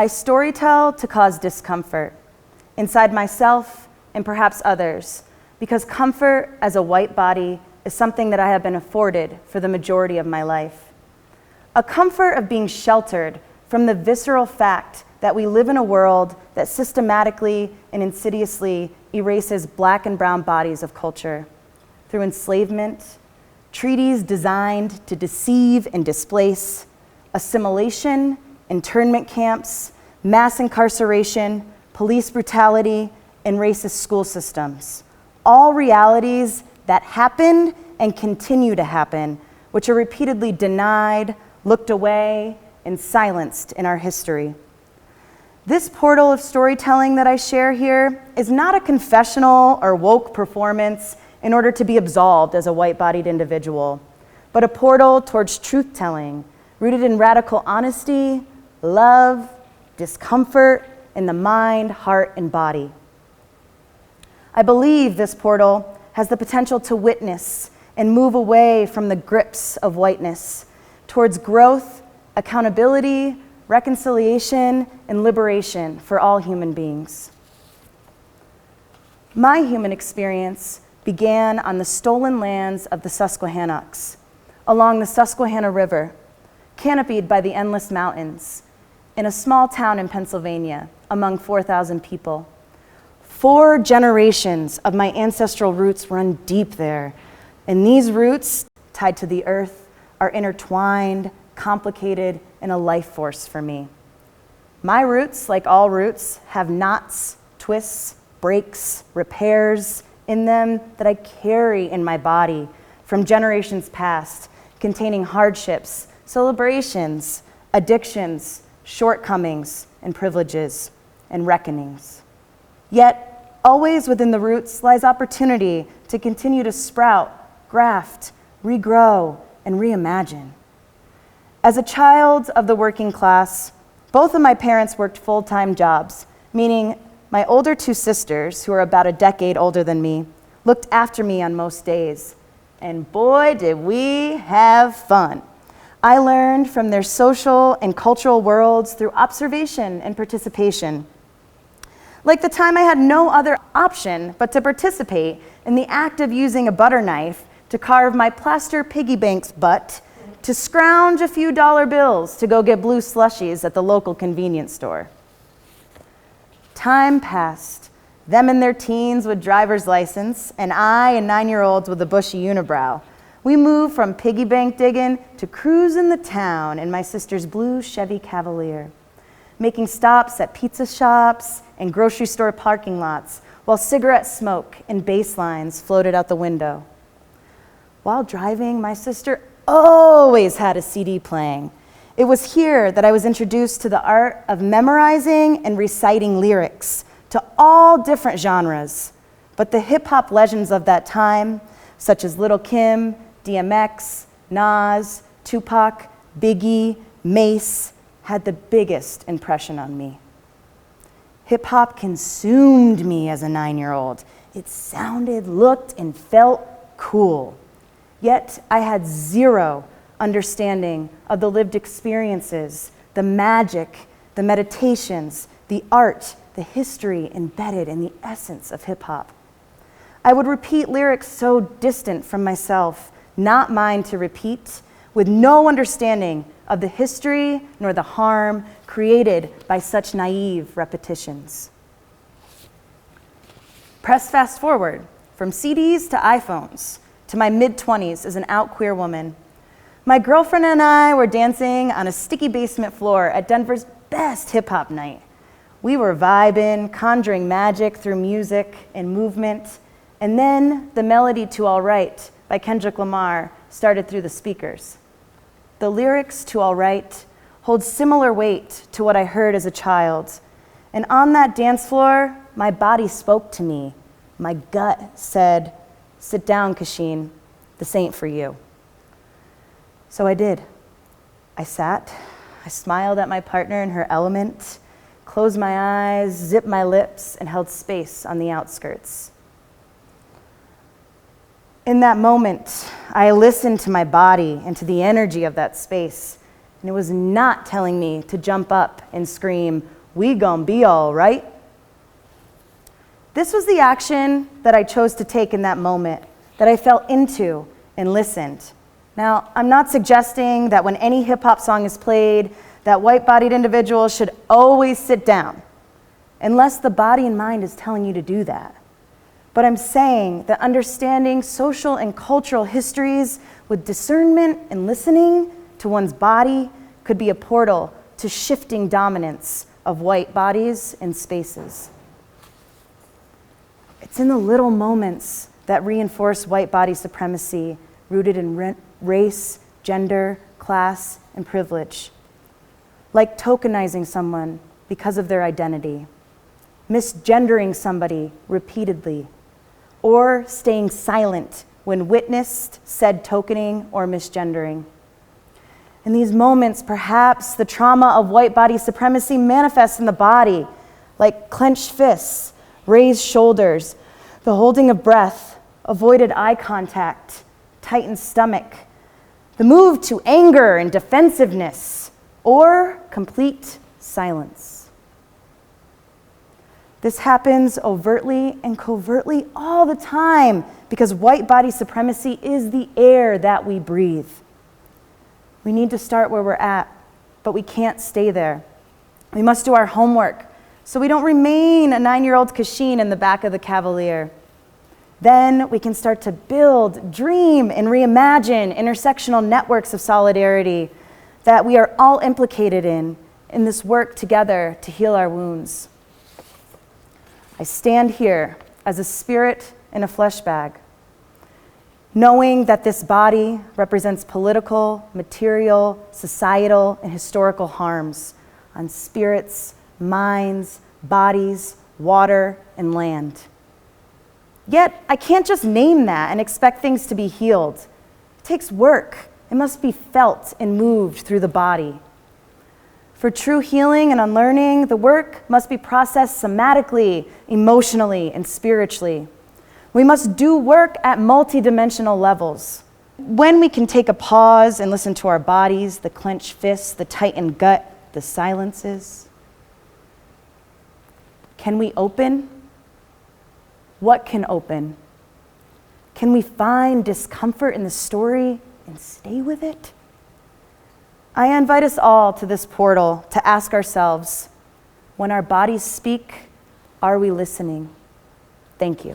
I storytell to cause discomfort inside myself and perhaps others, because comfort as a white body is something that I have been afforded for the majority of my life. A comfort of being sheltered from the visceral fact that we live in a world that systematically and insidiously erases Black and brown bodies of culture through enslavement, treaties designed to deceive and displace, assimilation, internment camps, mass incarceration, police brutality, and racist school systems. All realities that happened and continue to happen, which are repeatedly denied, looked away, and silenced in our history. This portal of storytelling that I share here is not a confessional or woke performance in order to be absolved as a white-bodied individual, but a portal towards truth-telling, rooted in radical honesty, love, discomfort in the mind, heart, and body. I believe this portal has the potential to witness and move away from the grips of whiteness towards growth, accountability, reconciliation, and liberation for all human beings. My human experience began on the stolen lands of the Susquehannocks, along the Susquehanna River, canopied by the endless mountains, in a small town in Pennsylvania, among 4,000 people. 4 generations of my ancestral roots run deep there, and these roots, tied to the earth, are intertwined, complicated, and a life force for me. My roots, like all roots, have knots, twists, breaks, repairs in them that I carry in my body from generations past, containing hardships, celebrations, addictions, shortcomings, and privileges, and reckonings. Yet, always within the roots lies opportunity to continue to sprout, graft, regrow, and reimagine. As a child of the working class, both of my parents worked full-time jobs, meaning my older 2 sisters, who are about a decade older than me, looked after me on most days. And boy, did we have fun. I learned from their social and cultural worlds through observation and participation. Like the time I had no other option but to participate in the act of using a butter knife to carve my plaster piggy bank's butt, to scrounge a few dollar bills to go get blue slushies at the local convenience store. Time passed, them in their teens with driver's license, and I and 9-year-olds with a bushy unibrow. We moved from piggy bank digging to cruising the town in my sister's blue Chevy Cavalier, making stops at pizza shops and grocery store parking lots while cigarette smoke and bass lines floated out the window. While driving, my sister always had a CD playing. It was here that I was introduced to the art of memorizing and reciting lyrics to all different genres, but the hip-hop legends of that time, such as Lil' Kim, DMX, Nas, Tupac, Biggie, Mace, had the biggest impression on me. Hip-hop consumed me as a 9-year-old. It sounded, looked, and felt cool. Yet I had zero understanding of the lived experiences, the magic, the meditations, the art, the history embedded in the essence of hip-hop. I would repeat lyrics so distant from myself, not mine to repeat, with no understanding of the history nor the harm created by such naive repetitions. Press fast forward from CDs to iPhones to my mid-20s as an out queer woman. My girlfriend and I were dancing on a sticky basement floor at Denver's best hip-hop night. We were vibing, conjuring magic through music and movement, and then the melody to All Right by Kendrick Lamar started through the speakers. The lyrics to All Right hold similar weight to what I heard as a child, and on that dance floor, my body spoke to me. My gut said, "Sit down, Kachine, this ain't for you." So I did. I sat, I smiled at my partner in her element, closed my eyes, zipped my lips, and held space on the outskirts. In that moment, I listened to my body and to the energy of that space, and it was not telling me to jump up and scream, we gon' be all right. This was the action that I chose to take in that moment, that I fell into and listened. Now, I'm not suggesting that when any hip-hop song is played, that white-bodied individuals should always sit down, unless the body and mind is telling you to do that. But I'm saying that understanding social and cultural histories with discernment and listening to one's body could be a portal to shifting dominance of white bodies and spaces. It's in the little moments that reinforce white body supremacy rooted in race, gender, class, and privilege. Like tokenizing someone because of their identity, misgendering somebody repeatedly, or staying silent when witnessed said tokening or misgendering. In these moments, perhaps the trauma of white body supremacy manifests in the body, like clenched fists, raised shoulders, the holding of breath, avoided eye contact, tightened stomach, the move to anger and defensiveness, or complete silence. This happens overtly and covertly all the time because white body supremacy is the air that we breathe. We need to start where we're at, but we can't stay there. We must do our homework so we don't remain a 9-year-old Kachine in the back of the Cavalier. Then we can start to build, dream, and reimagine intersectional networks of solidarity that we are all implicated in this work together to heal our wounds. I stand here as a spirit in a flesh bag, knowing that this body represents political, material, societal, and historical harms on spirits, minds, bodies, water, and land. Yet, I can't just name that and expect things to be healed. It takes work. It must be felt and moved through the body. For true healing and unlearning, the work must be processed somatically, emotionally, and spiritually. We must do work at multidimensional levels. When we can take a pause and listen to our bodies, the clenched fists, the tightened gut, the silences. Can we open? What can open? Can we find discomfort in the story and stay with it? I invite us all to this portal to ask ourselves, when our bodies speak, are we listening? Thank you.